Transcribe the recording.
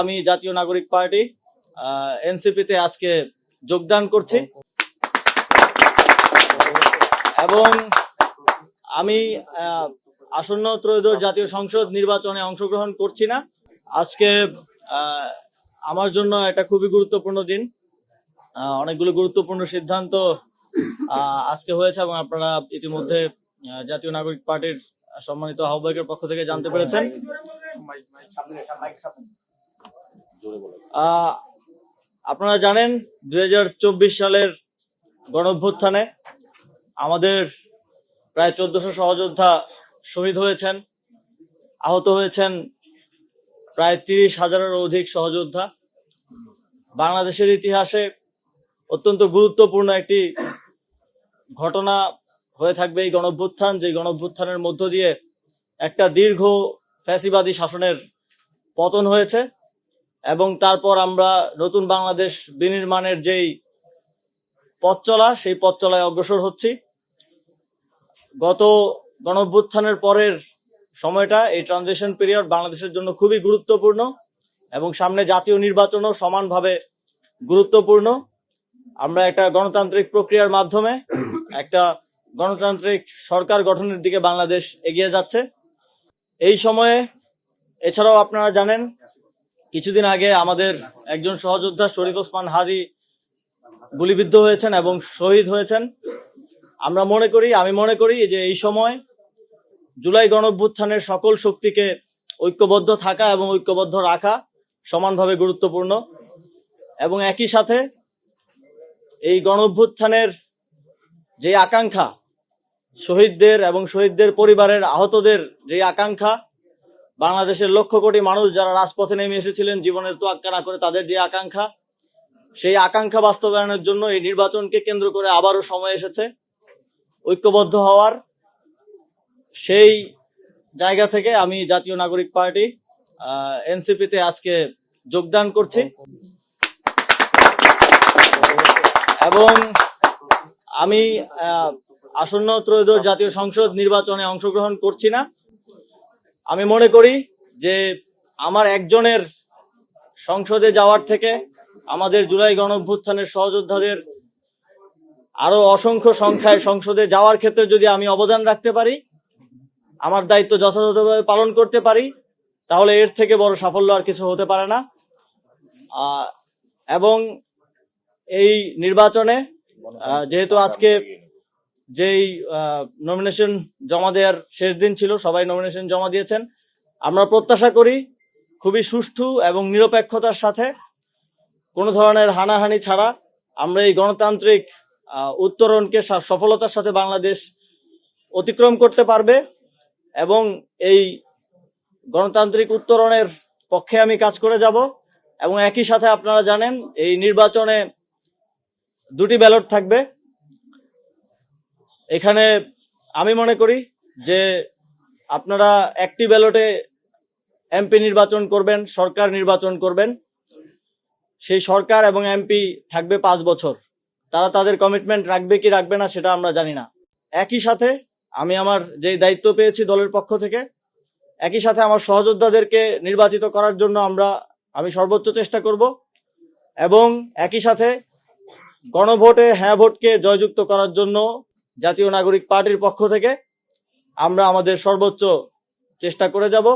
আমি জাতীয় নাগরিক পার্টি এনসিপিতে আজকে যোগদান করছি এবং আমি আসন্ন ত্রয়োদশ জাতীয় সংসদ নির্বাচনে অংশগ্রহণ করছি না। আজকে আমার জন্য একটা খুবই গুরুত্বপূর্ণ দিন। অনেকগুলো গুরুত্বপূর্ণ সিদ্ধান্ত আজকে হয়েছে এবং আপনারা ইতিমধ্যে জাতীয় নাগরিক পার্টির সম্মানিত আহ্বায়কের পক্ষ থেকে জানতে পেরেছেন। আপনারা জানেন 2024 সালের গণঅভ্যুত্থানে আমাদের প্রায় 1400 সহযোদ্ধা শহীদ হয়েছেন, আহত হয়েছেন প্রায় 30,000-এরও অধিক সহযোদ্ধা। বাংলাদেশের ইতিহাসে অত্যন্ত গুরুত্বপূর্ণ একটি ঘটনা হয়ে থাকবে এই গণঅভ্যুত্থান, যে গণঅভ্যুত্থানের মধ্য দিয়ে একটা দীর্ঘ ফ্যাসিবাদী শাসনের পতন হয়েছে এবং তারপর আমরা নতুন বাংলাদেশ বিনির্মাণের যেই পথ চলা, সেই পথ চলায় অগ্রসর হচ্ছি। গত গণঅভ্যুত্থানের পরের সময়টা, এই ট্রানজিশন পিরিয়ড বাংলাদেশের জন্য খুবই গুরুত্বপূর্ণ এবং সামনে জাতীয় নির্বাচনও সমানভাবে গুরুত্বপূর্ণ। আমরা একটা গণতান্ত্রিক প্রক্রিয়ার মাধ্যমে একটা গণতান্ত্রিক সরকার গঠনের দিকে বাংলাদেশ এগিয়ে যাচ্ছে। এই সময়ে এছাড়াও আপনারা জানেন কিছুদিন আগে আমাদের একজন সহযোদ্ধা শরীফ ওসমান হাদি গুলিবিদ্ধ হয়েছেন এবং শহীদ হয়েছেন। আমি মনে করি যে এই সময় জুলাই গণঅভ্যুত্থানের সকল শক্তিকে ঐক্যবদ্ধ থাকা এবং ঐক্যবদ্ধ রাখা সমানভাবে গুরুত্বপূর্ণ এবং একই সাথে এই গণঅভ্যুত্থানের যে আকাঙ্ক্ষা, শহীদদের এবং শহীদদের পরিবারের আহতদের যে আকাঙ্ক্ষা, বাংলাদেশের লক্ষ কোটি মানুষ যারা রাজপথে নেমে এসেছিলেন জীবনের তোয়াক্কা না করে, তাদের যে আকাঙ্ক্ষা, সেই আকাঙ্ক্ষা বাস্তবায়নের জন্য এই নির্বাচনকে কেন্দ্র করে আবারও সময় এসেছে ঐক্যবদ্ধ হওয়ার। সেই জায়গা থেকে আমি জাতীয় নাগরিক পার্টি এনসিপিতে আজকে যোগদান করছি এবং আমি আসন্ন ত্রয়োদশ জাতীয় সংসদ নির্বাচনে অংশগ্রহণ করছি না। আমি মনে করি যে আমার একজনের সংসদে যাওয়ার থেকে আমাদের জুলাই গণঅভ্যুত্থানের সহযোদ্ধাদের আরো অসংখ্য সংখ্যায় সংসদে যাওয়ার ক্ষেত্রে যদি আমি অবদান রাখতে পারি, আমার দায়িত্ব যথাযথভাবে পালন করতে পারি, তাহলে এর থেকে বড় সাফল্য আর কিছু হতে পারে না। এবং এই নির্বাচনে যেহেতু আজকে যেই নমিনেশন জমা দেওয়ার শেষ দিন ছিল, সবাই নমিনেশন জমা দিয়েছেন, আমরা প্রত্যাশা করি খুবই সুষ্ঠু এবং নিরপেক্ষতার সাথে, কোনো ধরনের হানাহানি ছাড়া আমরা এই গণতান্ত্রিক উত্তরণকে সফলতার সাথে বাংলাদেশ অতিক্রম করতে পারবে এবং এই গণতান্ত্রিক উত্তরণের পক্ষে আমি কাজ করে যাব। এবং একই সাথে আপনারা জানেন এই নির্বাচনে 2টি ব্যালট থাকবে। এখানে আমি মনে করি যে আপনারা একটি ব্যালটে এমপি নির্বাচন করবেন, সরকার নির্বাচন করবেন। সেই সরকার এবং এমপি থাকবে 5 বছর। তারা তাদের কমিটমেন্ট রাখবে কি রাখবে না সেটা আমরা জানি না। একই সাথে আমি আমার যে দায়িত্ব পেয়েছি দলের পক্ষ থেকে, একই সাথে আমার সহযোদ্ধাদেরকে নির্বাচিত করার জন্য আমি সর্বোচ্চ চেষ্টা করব এবং একই সাথে গণভোটে হ্যাঁ ভোটকে জয়যুক্ত করার জন্য জাতীয় নাগরিক পার্টির পক্ষ থেকে আমরা আমাদের সর্বোচ্চ চেষ্টা করে যাব।